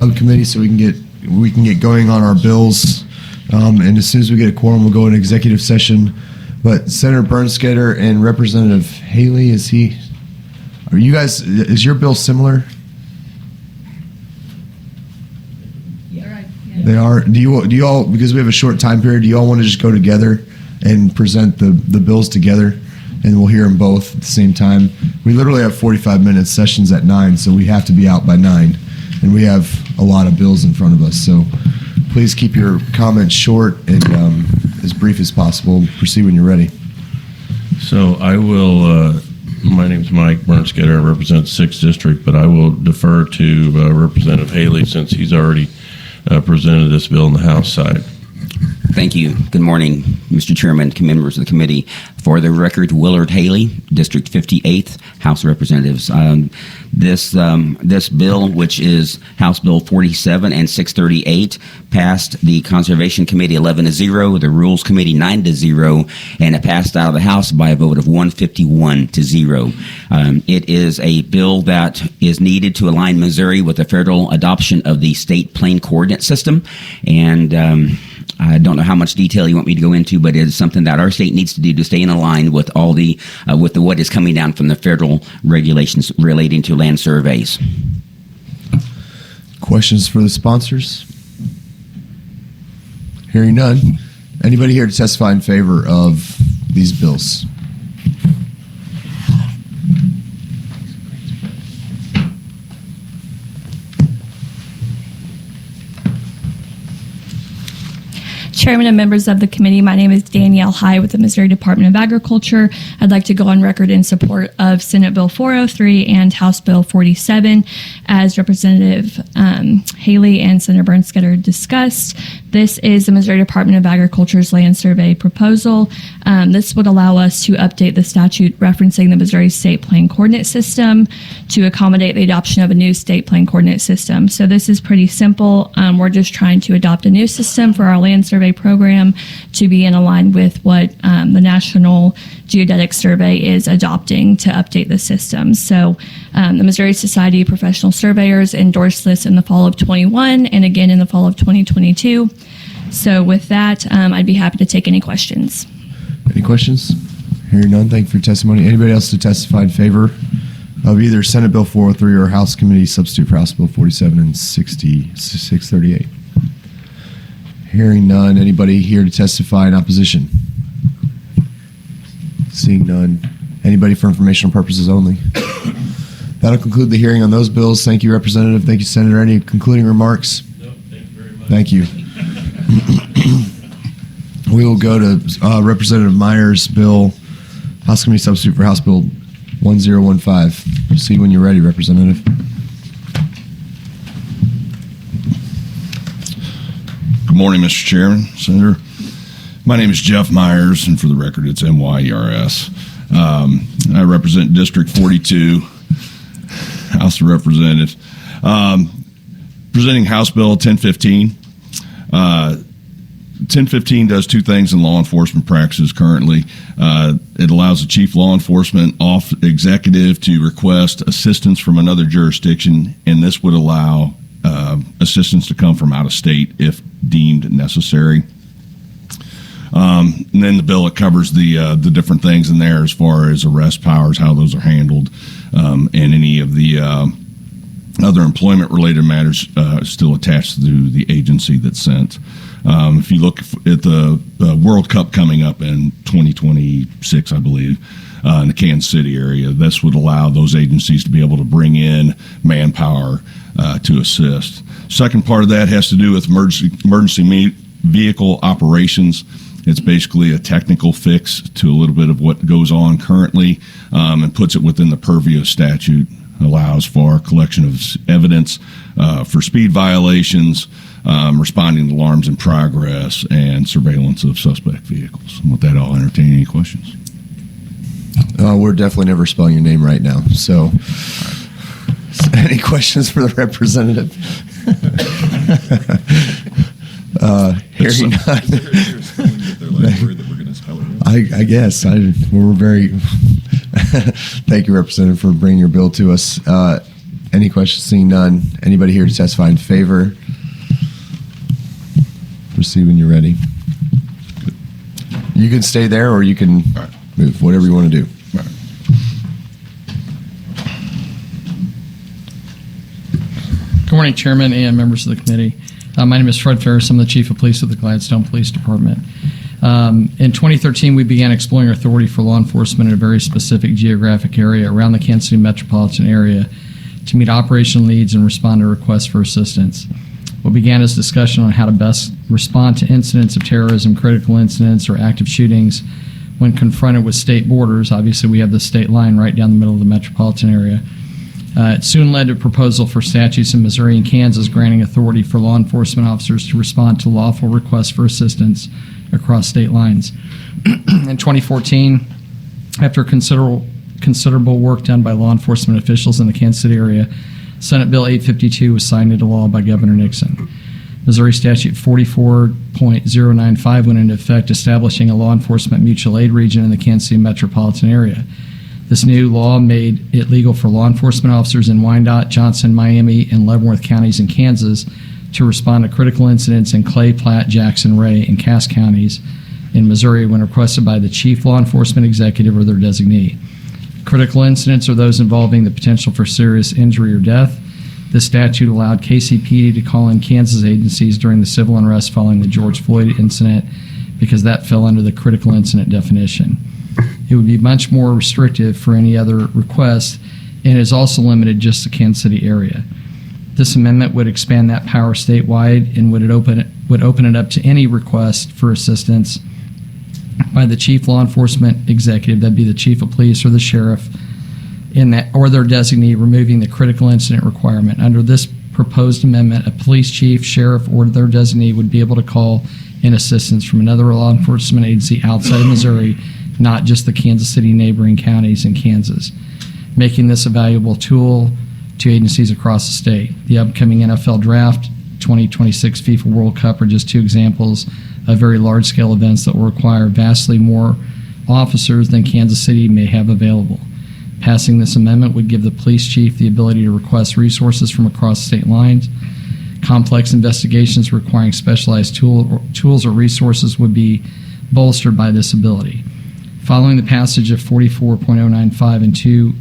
subcommittee so we can get going on our bills. And as soon as we get a quorum, we'll go into executive session. But Senator Bernskoetter and Representative Haley, is your bill similar? They are. Do you all, because we have a short time period, do you all want to just go together and present the bills together, and we'll hear them both at the same time? We literally have 45-minute sessions at 9, so we have to be out by 9, and we have a lot of bills in front of us. So please keep your comments short and as brief as possible. Proceed when you're ready. So I will. My name is Mike Bernskoetter. I represent the 6th District, but I will defer to Representative Haley since he's already presented this bill on the House side. Thank you. Good morning, Mr. Chairman, members of the committee. For the record, Willard Haley, District 58th, House Representatives. This bill, which is House Bill 47 and 638, passed the Conservation Committee 11-0, the Rules Committee 9-0, and it passed out of the House by a vote of 151-0. It is a bill that is needed to align Missouri with the federal adoption of the state plane coordinate system, and I don't know how much detail you want me to go into, but it is something that our state needs to do to stay in line with all the what is coming down from the federal regulations relating to land surveys. Questions for the sponsors? Hearing none. Anybody here to testify in favor of these bills? Chairman and members of the committee, my name is Danielle High with the Missouri Department of Agriculture. I'd like to go on record in support of Senate Bill 403 and House Bill 47. As Representative Haley and Senator Bernskoetter discussed, this is the Missouri Department of Agriculture's land survey proposal. This would allow us to update the statute referencing the Missouri State Plane Coordinate System to accommodate the adoption of a new state plane coordinate system. So this is pretty simple. We're just trying to adopt a new system for our land survey program to be in line with what the National Geodetic Survey is adopting to update the system. So the Missouri Society of Professional Surveyors endorsed this in the fall of 21 and again in the fall of 2022. So with that, I'd be happy to take any questions. Any questions? Hearing none, thank you for your testimony. Anybody else to testify in favor of either Senate Bill 403 or House Committee Substitute for House Bill 47 and 638? Hearing none. Anybody here to testify in opposition? Seeing none. Anybody for informational purposes only? That'll conclude the hearing on those bills. Thank you, Representative. Thank you, Senator. Any concluding remarks? No, thank you very much. Thank you. We will go to Representative Meyers' bill, House Committee Substitute for House Bill 1015. Proceed when you're ready, Representative. Good morning, Mr. Chairman, Senator. My name is Jeff Meyers, and for the record, it's Meyers. I represent District 42, House of Representatives. Presenting House Bill 1015. 1015 does two things in law enforcement practices currently. It allows the chief law enforcement executive to request assistance from another jurisdiction, and this would allow assistance to come from out of state if deemed necessary. And then the bill, it covers the different things in there as far as arrest powers, how those are handled, and any of the other employment-related matters still attached to the agency that's sent. If you look at the World Cup coming up in 2026, I believe, in the Kansas City area, this would allow those agencies to be able to bring in manpower to assist. Second part of that has to do with emergency vehicle operations. It's basically a technical fix to a little bit of what goes on currently, and puts it within the purview of statute. Allows for collection of evidence for speed violations, responding to alarms in progress, and surveillance of suspect vehicles. And with that, I'll entertain any questions. We're definitely never spelling your name right now. So, any questions for the representative? Hearing none. I guess we're very. Thank you, Representative, for bringing your bill to us. Any questions? Seeing none. Anybody here to testify in favor? Proceed when you're ready. You can stay there or you can move, whatever you want to do. Good morning, Chairman and members of the committee. My name is Fred Ferris. I'm the Chief of Police of the Gladstone Police Department. In 2013, we began exploring authority for law enforcement in a very specific geographic area around the Kansas City metropolitan area to meet operational needs and respond to requests for assistance. What began as discussion on how to best respond to incidents of terrorism, critical incidents, or active shootings when confronted with state borders. Obviously, we have the state line right down the middle of the metropolitan area. It soon led to a proposal for statutes in Missouri and Kansas granting authority for law enforcement officers to respond to lawful requests for assistance across state lines. In 2014, after considerable work done by law enforcement officials in the Kansas City area, Senate Bill 852 was signed into law by Governor Nixon. Missouri Statute 44.095 went into effect, establishing a law enforcement mutual aid region in the Kansas City metropolitan area. This new law made it legal for law enforcement officers in Wyandotte, Johnson, Miami, and Leavenworth counties in Kansas to respond to critical incidents in Clay, Platte, Jackson, Ray, and Cass counties in Missouri when requested by the chief law enforcement executive or their designee. Critical incidents are those involving the potential for serious injury or death. This statute allowed KCPD to call in Kansas agencies during the civil unrest following the George Floyd incident because that fell under the critical incident definition. It would be much more restrictive for any other request and is also limited just to Kansas City area. This amendment would expand that power statewide and would open it up to any request for assistance by the chief law enforcement executive, that'd be the chief of police or the sheriff, or their designee, removing the critical incident requirement. Under this proposed amendment, a police chief, sheriff, or their designee would be able to call in assistance from another law enforcement agency outside of Missouri, not just the Kansas City neighboring counties in Kansas, making this a valuable tool to agencies across the state. The upcoming NFL Draft, 2026 FIFA World Cup are just two examples of very large-scale events that will require vastly more officers than Kansas City may have available. Passing this amendment would give the police chief the ability to request resources from across state lines. Complex investigations requiring specialized tools or resources would be bolstered by this ability. Following the passage of 44.095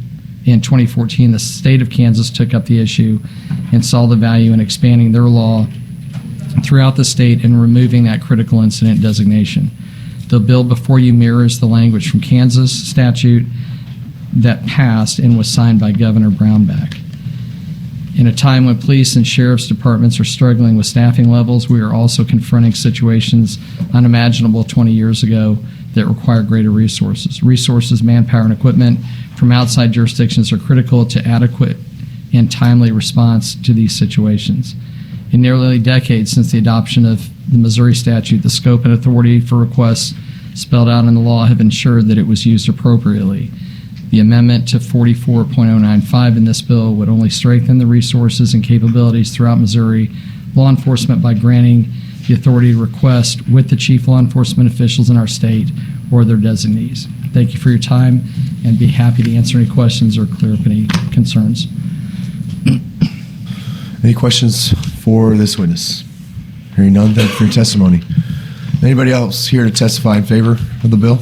in 2014, the state of Kansas took up the issue and saw the value in expanding their law throughout the state and removing that critical incident designation. The bill before you mirrors the language from Kansas statute that passed and was signed by Governor Brownback. In a time when police and sheriff's departments are struggling with staffing levels, we are also confronting situations unimaginable 20 years ago that require greater resources. Resources, manpower, and equipment from outside jurisdictions are critical to adequate and timely response to these situations. In nearly a decade since the adoption of the Missouri statute, the scope and authority for requests spelled out in the law have ensured that it was used appropriately. The amendment to 44.095 in this bill would only strengthen the resources and capabilities throughout Missouri law enforcement by granting the authority to request with the chief law enforcement officials in our state or their designees. Thank you for your time, and be happy to answer any questions or clear up any concerns. Any questions for this witness? Hearing none, thank you for your testimony. Anybody else here to testify in favor of the bill?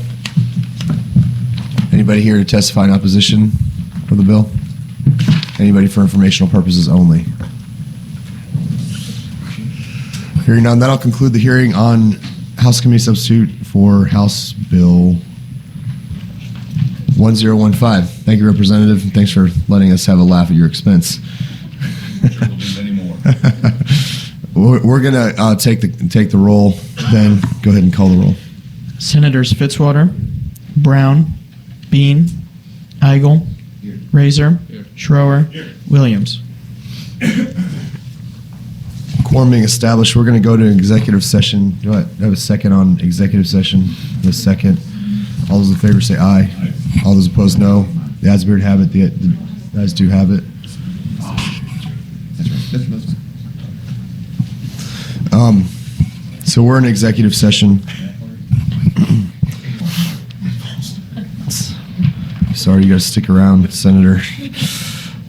Anybody here to testify in opposition of the bill? Anybody for informational purposes only? Hearing none, that'll conclude the hearing on House Committee Substitute for House Bill 1015. Thank you, Representative, and thanks for letting us have a laugh at your expense. Sure we'll do many more. We're going to take the roll, then go ahead and call the roll. Senators Fitzwater, Brown, Bean, Eigel, Razor, Schroer, Williams. Quorum being established, we're going to go to executive session. Do I have a second on executive session? A second. All those in favor say aye. All those opposed, no. The ayes appear to have it. The ayes do have it. So we're in executive session. Sorry, you got to stick around, Senator.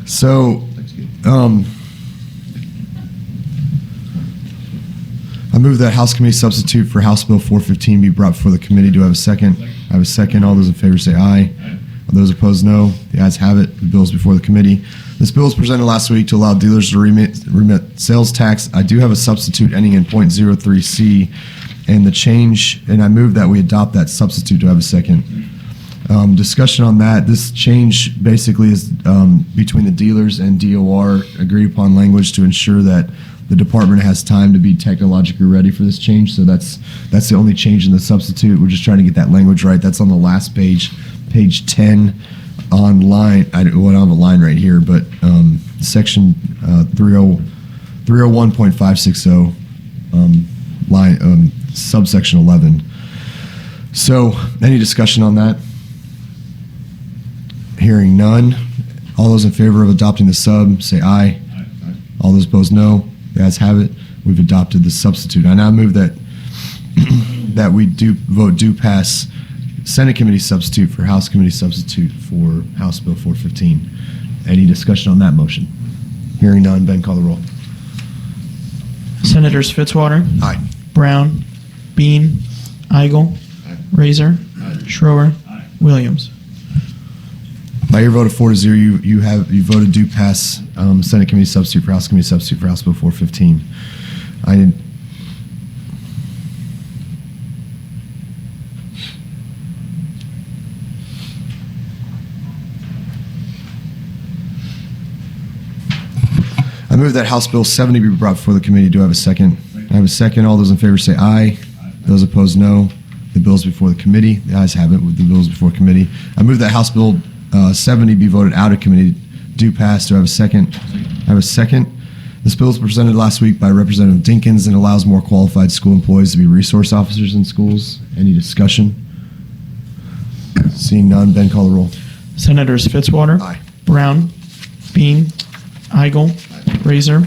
So I move that House Committee substitute for House Bill 415 be brought before the committee. Do I have a second? I have a second. All those in favor say aye. All those opposed, no. The ayes have it. The bill is before the committee. This bill was presented last week to allow dealers to remit sales tax. I do have a substitute ending in .03C, and the change, and I move that we adopt that substitute. Do I have a second? Discussion on that. This change basically is between the dealers and DOR agreed upon language to ensure that the department has time to be technologically ready for this change. So that's the only change in the substitute. We're just trying to get that language right. That's on the last page, page 10 online. I don't have a line right here, but section 301.560 line subsection 11. So any discussion on that? Hearing none. All those in favor of adopting the sub say aye. All those opposed, no. The ayes have it. We've adopted the substitute. I now move that that we do pass Senate Committee substitute for House Committee substitute for House Bill 415. Any discussion on that motion? Hearing none. Ben, call the roll. Senators Fitzwater, Aye. Brown, Bean, Eigel, Razor, Schroer, Williams. By your vote of 4-0, you voted do pass Senate Committee substitute for House Committee substitute for House Bill 415. I move that House Bill 70 be brought before the committee. Do I have a second? I have a second. All those in favor say aye. Those opposed, no. The bill is before the committee. The ayes have it. With the bills before committee. I move that House Bill 70 be voted out of committee. Do pass. Do I have a second? I have a second. This bill was presented last week by Representative Dinkins and allows more qualified school employees to be resource officers in schools. Any discussion? Seeing none, Ben, call the roll. Senators Fitzwater, Aye. Brown, Bean, Eigel, Razor,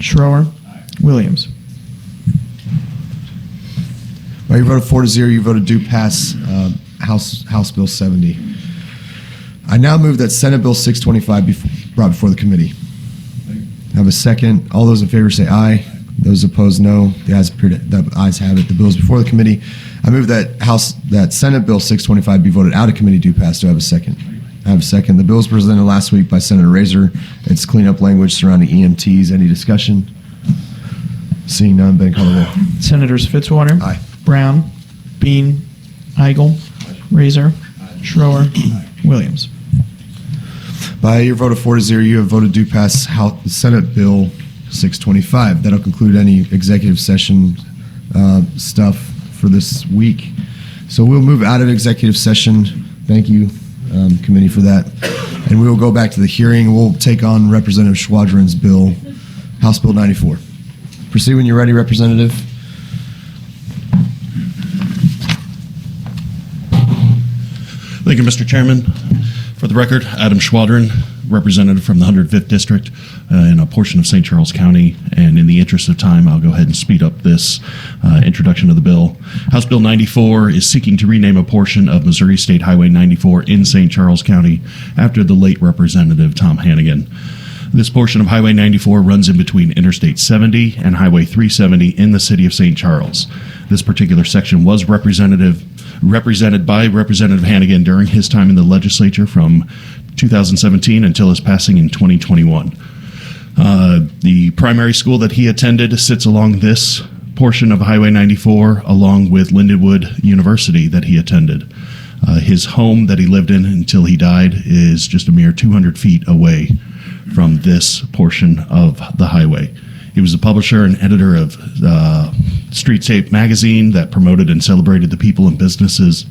Schroer, Williams. By your vote of 4-0, you voted do pass House Bill 70. I now move that Senate Bill 625 be brought before the committee. I have a second. All those in favor say aye. Those opposed, no. The ayes have it. The bill is before the committee. I move that Senate Bill 625 be voted out of committee. Do pass. Do I have a second? I have a second. The bill was presented last week by Senator Razor. It's cleanup language surrounding EMTs. Any discussion? Seeing none, Ben, call the roll. Senators Fitzwater, Aye. Brown, Bean, Eigel, Razor, Schroer, Williams. By your vote of 4-0, you have voted do pass Senate Bill 625. That'll conclude any executive session stuff for this week. So we'll move out of executive session. Thank you, committee, for that. And we will go back to the hearing. We'll take on Representative Schwadron's bill, House Bill 94. Proceed when you're ready, Representative. Thank you, Mr. Chairman. For the record, Adam Schwadron, representative from the 105th District in a portion of St. Charles County. And in the interest of time, I'll go ahead and speed up this introduction of the bill. House Bill 94 is seeking to rename a portion of Missouri State Highway 94 in St. Charles County after the late Representative Tom Hannegan. This portion of Highway 94 runs in between Interstate 70 and Highway 370 in the city of St. Charles. This particular section was represented by Representative Hannegan during his time in the legislature from 2017 until his passing in 2021. The primary school that he attended sits along this portion of Highway 94, along with Lindenwood University that he attended. His home that he lived in until he died is just a mere 200 feet away from this portion of the highway. He was the publisher and editor of Streetscape magazine that promoted and celebrated the people and businesses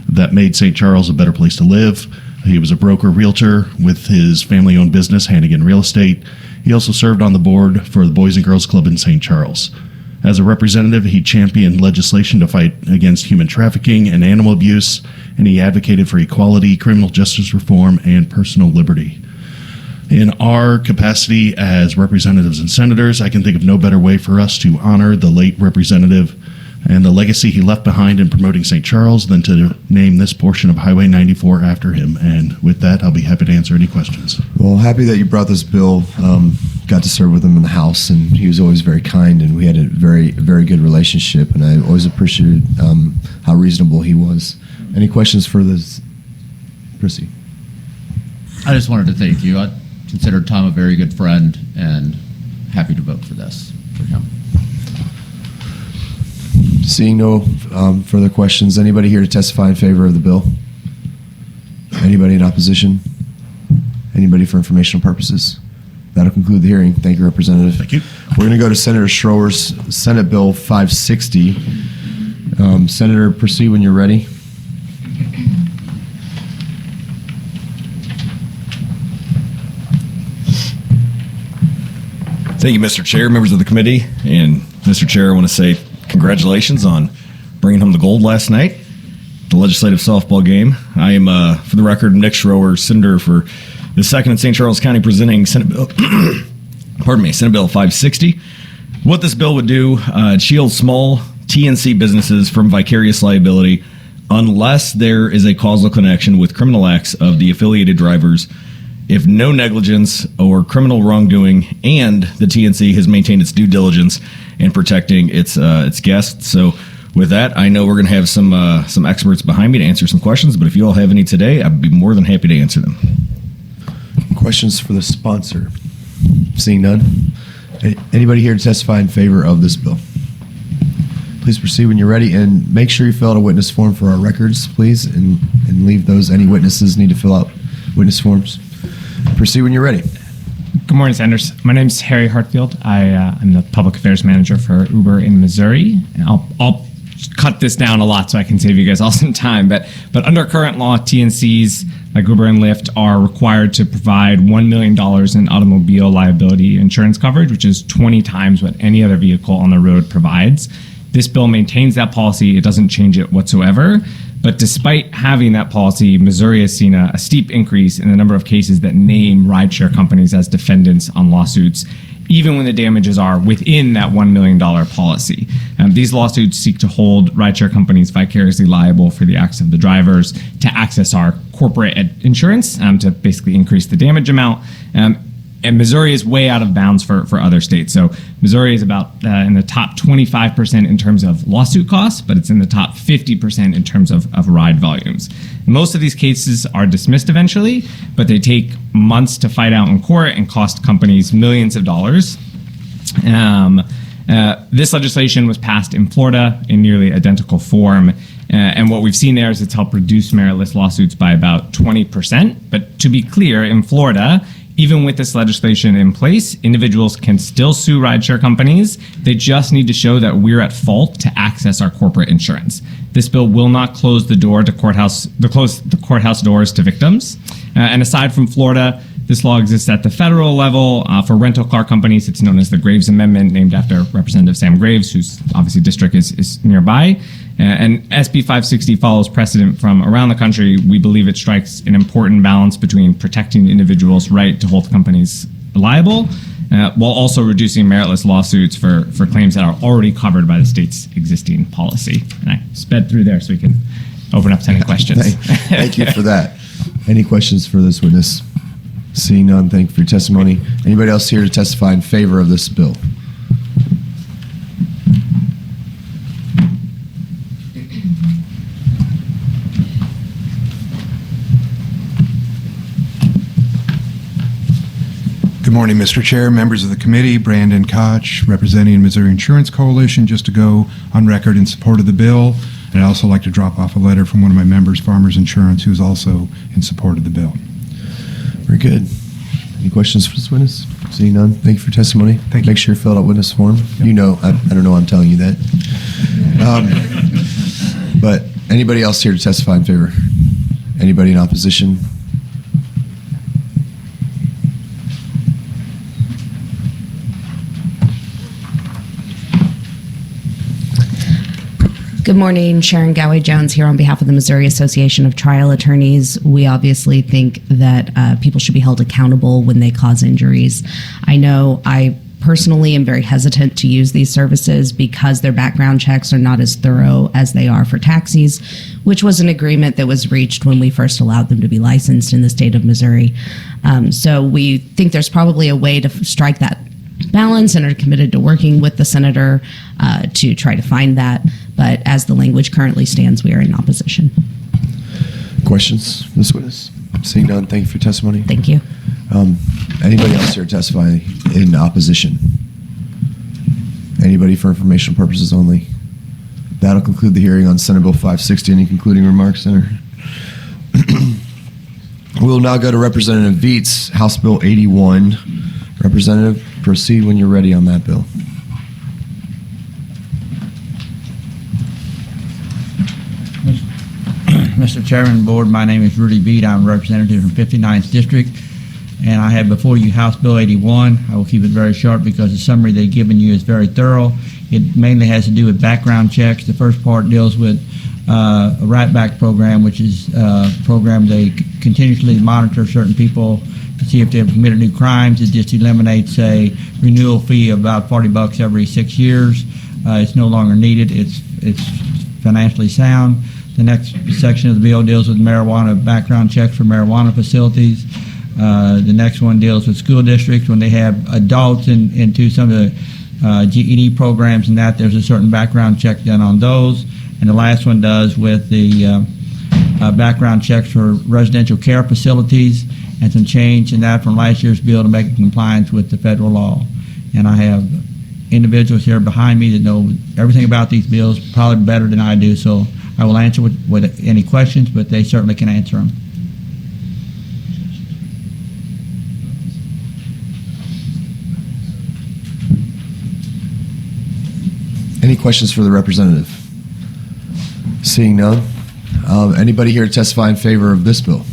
that made St. Charles a better place to live. He was a broker realtor with his family-owned business, Hannegan Real Estate. He also served on the board for the Boys and Girls Club in St. Charles. As a representative, he championed legislation to fight against human trafficking and animal abuse, and he advocated for equality, criminal justice reform, and personal liberty. In our capacity as representatives and senators, I can think of no better way for us to honor the late representative and the legacy he left behind in promoting St. Charles than to name this portion of Highway 94 after him. And with that, I'll be happy to answer any questions. Well, happy that you brought this bill. Got to serve with him in the House, and he was always very kind, and we had a very, very good relationship, and I always appreciated how reasonable he was. Any questions for this? Chrissy? I just wanted to thank you. I consider Tom a very good friend and happy to vote for this for him. Seeing no further questions, anybody here to testify in favor of the bill? Anybody in opposition? Anybody for informational purposes? That'll conclude the hearing. Thank you, Representative. Thank you. We're going to go to Senator Schroer's Senate Bill 560. Senator, proceed when you're ready. Thank you, Mr. Chair, members of the committee. And Mr. Chair, I want to say congratulations on bringing home the gold last night, the legislative softball game. I am, for the record, Nick Schroer, Senator for the 2nd in St. Charles County, presenting Senate Bill, Senate Bill 560. What this bill would do, it shields small TNC businesses from vicarious liability unless there is a causal connection with criminal acts of the affiliated drivers, if no negligence or criminal wrongdoing, and the TNC has maintained its due diligence in protecting its guests. So with that, I know we're going to have some experts behind me to answer some questions, but if you all have any today, I'd be more than happy to answer them. Questions for the sponsor? Seeing none. Anybody here to testify in favor of this bill? Please proceed when you're ready, and make sure you fill out a witness form for our records, please, and leave those. Any witnesses need to fill out witness forms. Proceed when you're ready. Good morning, Senators. My name is Harry Hartfield. I'm the Public Affairs Manager for Uber in Missouri. And I'll cut this down a lot so I can save you guys all some time. But under current law, TNCs like Uber and Lyft are required to provide $1 million in automobile liability insurance coverage, which is 20 times what any other vehicle on the road provides. This bill maintains that policy. It doesn't change it whatsoever. But despite having that policy, Missouri has seen a steep increase in the number of cases that name rideshare companies as defendants on lawsuits, even when the damages are within that $1 million policy. These lawsuits seek to hold rideshare companies vicariously liable for the acts of the drivers to access our corporate insurance to basically increase the damage amount. And Missouri is way out of bounds for other states. So Missouri is about in the top 25% in terms of lawsuit costs, but it's in the top 50% in terms of ride volumes. Most of these cases are dismissed eventually, but they take months to fight out in court and cost companies millions of dollars. This legislation was passed in Florida in nearly identical form. And what we've seen there is it's helped reduce meritless lawsuits by about 20%. But to be clear, in Florida, even with this legislation in place, individuals can still sue rideshare companies. They just need to show that we're at fault to access our corporate insurance. This bill will not close the courthouse doors to victims. And aside from Florida, this law exists at the federal level. For rental car companies, it's known as the Graves Amendment, named after Representative Sam Graves, whose obviously district is nearby. And SB560 follows precedent from around the country. We believe it strikes an important balance between protecting individuals' right to hold companies liable, while also reducing meritless lawsuits for claims that are already covered by the state's existing policy. And I sped through there so we can open up to any questions. Thank you for that. Any questions for this witness? Seeing none, thank you for your testimony. Anybody else here to testify in favor of this bill? Good morning, Mr. Chair, members of the committee. Brandon Koch, representing Missouri Insurance Coalition, just to go on record in support of the bill. And I'd also like to drop off a letter from one of my members, Farmers Insurance, who's also in support of the bill. Very good. Any questions for this witness? Seeing none, thank you for your testimony. Thank you. Make sure you fill out witness form. Yep. You know, I don't know why I'm telling you that. But anybody else here to testify in favor? Anybody in opposition? Good morning, Sharon Gowie-Jones here on behalf of the Missouri Association of Trial Attorneys. We obviously think that people should be held accountable when they cause injuries. I know I personally am very hesitant to use these services because their background checks are not as thorough as they are for taxis, which was an agreement that was reached when we first allowed them to be licensed in the state of Missouri. So we think there's probably a way to strike that balance and are committed to working with the senator to try to find that. But as the language currently stands, we are in opposition. Questions, Ms. Witness? Seeing none, thank you for your testimony. Thank you. Anybody else here testify in opposition? Anybody for informational purposes only? That'll conclude the hearing on Senate Bill 560. Any concluding remarks, Senator? We'll now go to Representative Veets, House Bill 81. Representative, proceed when you're ready on that bill. Mr. Chairman, Board, my name is Rudy Beat. I'm a representative from 59th District, and I have before you House Bill 81. I will keep it very short because the summary they've given you is very thorough. It mainly has to do with background checks. The first part deals with a right-back program, which is a program they continuously monitor certain people to see if they've committed new crimes. It just eliminates a renewal fee of about $40 every 6 years. It's no longer needed. It's financially sound. The next section of the bill deals with marijuana background checks for marijuana facilities. The next one deals with school districts when they have adults into some of the GED programs and that there's a certain background check done on those. And the last one does with the background checks for residential care facilities and some change in that from last year's bill to make it in compliance with the federal law. And I have individuals here behind me that know everything about these bills probably better than I do, so I will answer with any questions, but they certainly can answer them. Any questions for the representative? Seeing none. Anybody here to testify in favor of this bill?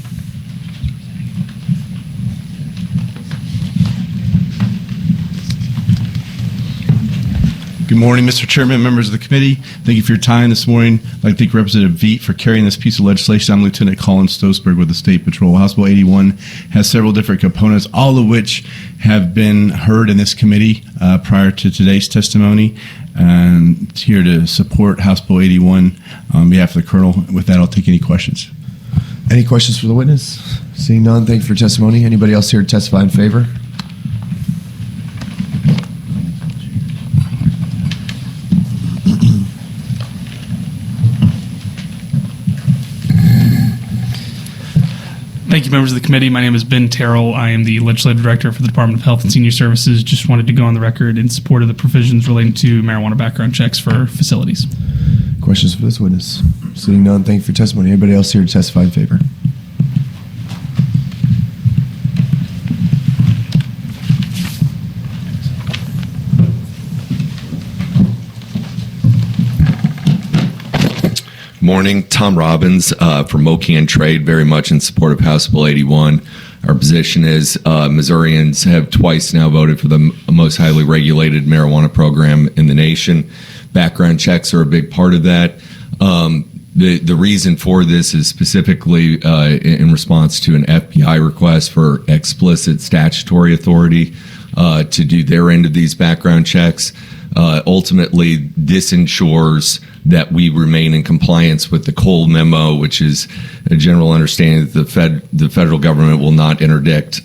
Good morning, Mr. Chairman, members of the committee. Thank you for your time this morning. I'd like to thank Representative Veet for carrying this piece of legislation. I'm Lieutenant Colin Stosberg with the State Patrol. House Bill 81 has several different components, all of which have been heard in this committee prior to today's testimony. And here to support House Bill 81 on behalf of the Colonel. With that, I'll take any questions. Any questions for the witness? Seeing none, thank you for your testimony. Anybody else here to testify in favor? Thank you, members of the committee. My name is Ben Terrell. I am the Legislative Director for the Department of Health and Senior Services. Just wanted to go on the record in support of the provisions relating to marijuana background checks for facilities. Questions for this witness? Seeing none, thank you for your testimony. Anybody else here to testify in favor? Morning, Tom Robbins from Mocan Trade, very much in support of House Bill 81. Our position is Missourians have twice now voted for the most highly regulated marijuana program in the nation. Background checks are a big part of that. The reason for this is specifically in response to an FBI request for explicit statutory authority to do their end of these background checks. Ultimately, this ensures that we remain in compliance with the Cole memo, which is a general understanding that the federal government will not interdict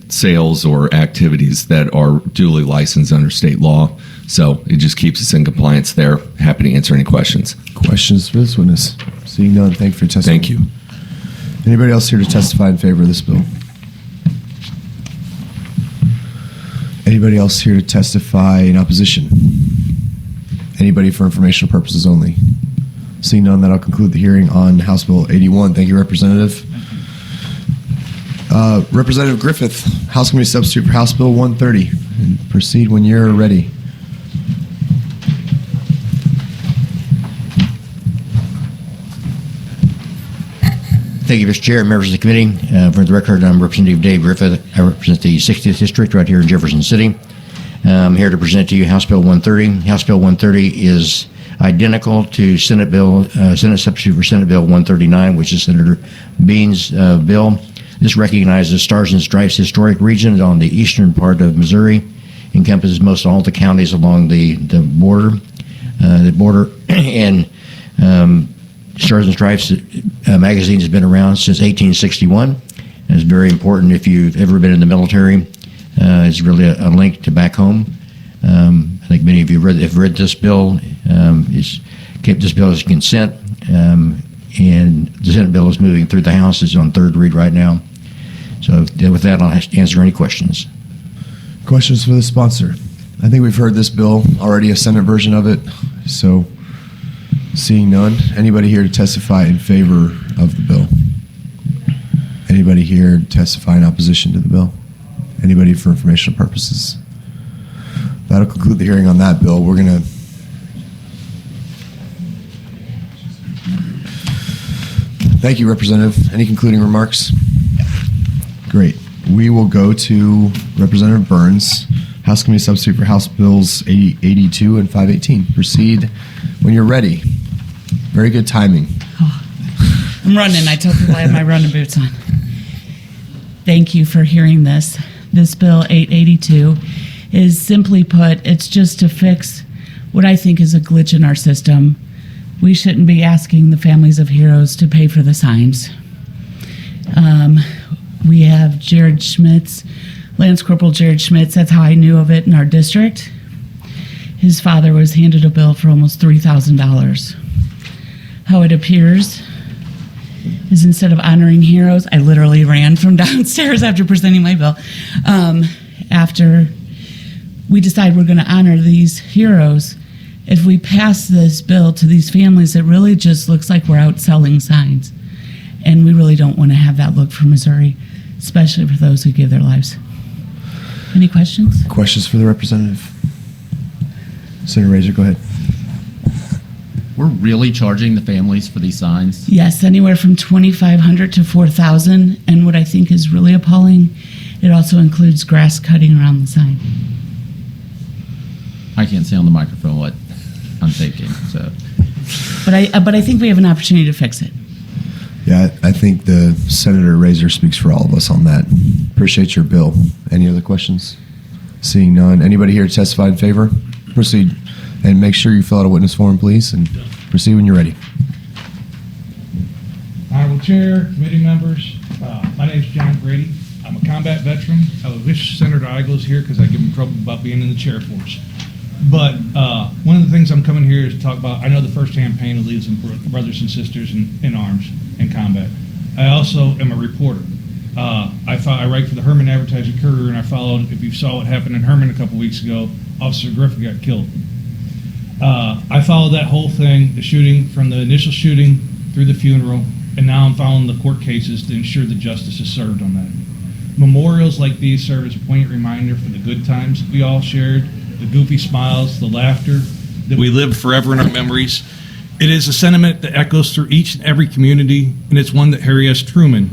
sales or activities that are duly licensed under state law. So it just keeps us in compliance there. Happy to answer any questions. Questions for this witness? Seeing none, thank you for your testimony. Thank you. Anybody else here to testify in favor of this bill? Anybody else here to testify in opposition? Anybody for informational purposes only? Seeing none, that'll conclude the hearing on House Bill 81. Thank you, Representative. Representative Griffith, House Committee Substitute for House Bill 130. And proceed when you're ready. Thank you, Mr. Chair, members of the committee. For the record, I'm Representative Dave Griffith. I represent the 60th District right here in Jefferson City. I'm here to present to you House Bill 130. House Bill 130 is identical to Senate Substitute for Senate Bill 139, which is Senator Bean's bill. This recognizes Stars and Stripes Historic Region on the eastern part of Missouri, encompasses most all the counties along the border. And Stars and Stripes magazine has been around since 1861. It's very important if you've ever been in the military. It's really a link to back home. I think many of you have read this bill. It's kept this bill as consent, and the Senate bill is moving through the House. It's on third read right now. So with that, I'll answer any questions. Questions for the sponsor? I think we've heard this bill already, a Senate version of it. So seeing none, anybody here to testify in favor of the bill? Anybody here to testify in opposition to the bill? Anybody for informational purposes? That'll conclude the hearing on that bill. We're going to thank you, Representative. Any concluding remarks? Great. We will go to Representative Burns, House Committee Substitute for House Bills 82 and 518. Proceed when you're ready. Very good timing. Oh, I'm running. I tell people I have my running boots on. Thank you for hearing this. This bill 882 is simply put, it's just to fix what I think is a glitch in our system. We shouldn't be asking the families of heroes to pay for the signs. We have Jared Schmitz, Lance Corporal Jared Schmitz. That's how I knew of it in our district. His father was handed a bill for almost $3,000. How it appears is instead of honoring heroes, I literally ran from downstairs after presenting my bill. After we decide we're going to honor these heroes, if we pass this bill to these families, it really just looks like we're out selling signs. And we really don't want to have that look for Missouri, especially for those who give their lives. Any questions? Questions for the representative? Senator Razor, go ahead. We're really charging the families for these signs? Yes, anywhere from $2,500 to $4,000. And what I think is really appalling, it also includes grass cutting around the sign. I can't say on the microphone what I'm thinking. So, but I think we have an opportunity to fix it. Yeah, I think the Senator Razor speaks for all of us on that. Appreciate your bill. Any other questions? Seeing none. Anybody here to testify in favor? Proceed. And make sure you fill out a witness form, please, and proceed when you're ready. Honorable Chair, committee members, my name is John Grady. I'm a combat veteran. I wish Senator Eigel was here because I give him trouble about being in the chair force. But one of the things I'm coming here is to talk about, I know the firsthand pain it leaves in brothers and sisters in arms in combat. I also am a reporter. I write for the Herman Advertising Courier, and I followed, if you saw what happened in Herman a couple weeks ago, Officer Griffin got killed. I followed that whole thing, the shooting, from the initial shooting through the funeral, and now I'm following the court cases to ensure that justice is served on that. Memorials like these serve as a poignant reminder for the good times we all shared, the goofy smiles, the laughter that we live forever in our memories. It is a sentiment that echoes through each and every community, and it's one that Harry S. Truman,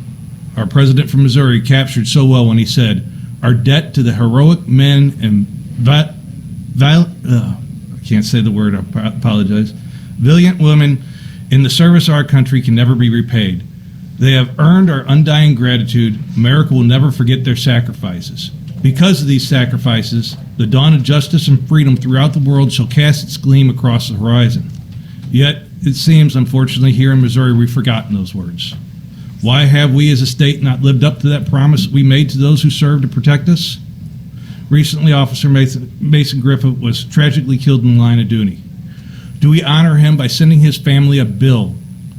our president from Missouri, captured so well when he said, "Our debt to the heroic men and I can't say the word, I apologize. Valiant women in the service of our country can never be repaid. They have earned our undying gratitude. America will never forget their sacrifices. Because of these sacrifices, the dawn of justice and freedom throughout the world shall cast its gleam across the horizon. Yet, it seems, unfortunately, here in Missouri, we've forgotten those words. Why have we as a state not lived up to that promise that we made to those who served to protect us? Recently, Officer Mason Griffith was tragically killed in the line of duty. Do we honor him by sending his family a bill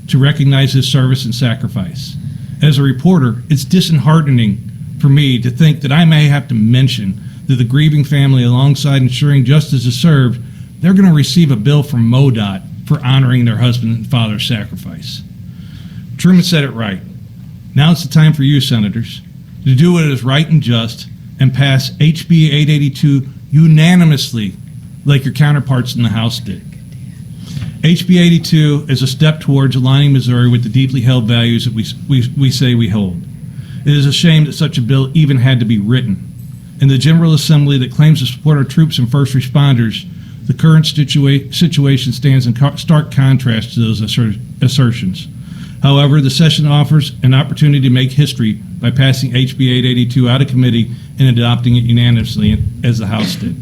to recognize his service and sacrifice? As a reporter, it's disheartening for me to think that I may have to mention that the grieving family, alongside ensuring justice is served, they're going to receive a bill from MoDOT for honoring their husband and father's sacrifice. Truman said it right. Now it's the time for you, senators, to do what is right and just and pass HB 882 unanimously like your counterparts in the House did. HB 82 is a step towards aligning Missouri with the deeply held values that we say we hold. It is a shame that such a bill even had to be written. In the General Assembly that claims to support our troops and first responders, the current situation stands in stark contrast to those assertions. However, the session offers an opportunity to make history by passing HB882 out of committee and adopting it unanimously as the House did.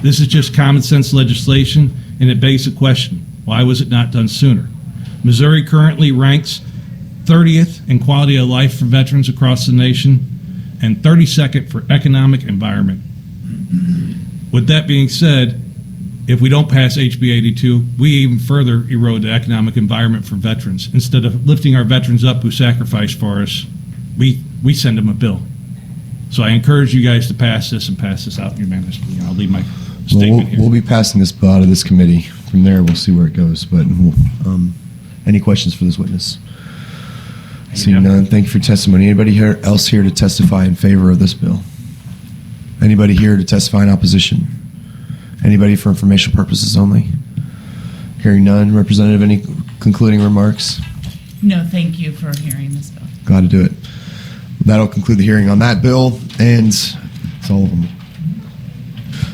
This is just common sense legislation, and it begs the question, why was it not done sooner? Missouri currently ranks 30th in quality of life for veterans across the nation and 32nd for economic environment. With that being said, if we don't pass HB 82, we even further erode the economic environment for veterans. Instead of lifting our veterans up who sacrificed for us, we send them a bill. So I encourage you guys to pass this and pass this out unanimously. I'll leave my statement here. We'll be passing this bill out of this committee. From there, we'll see where it goes. But any questions for this witness? Seeing none, thank you for your testimony. Anybody else here to testify in favor of this bill? Anybody here to testify in opposition? Anybody for informational purposes only? Hearing none. Representative, any concluding remarks? No, thank you for hearing this bill. Glad to do it. That'll conclude the hearing on that bill, and it's all of them.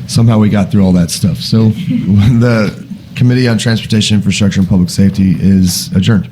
Somehow we got through all that stuff. So the Committee on Transportation, Infrastructure, and Public Safety is adjourned.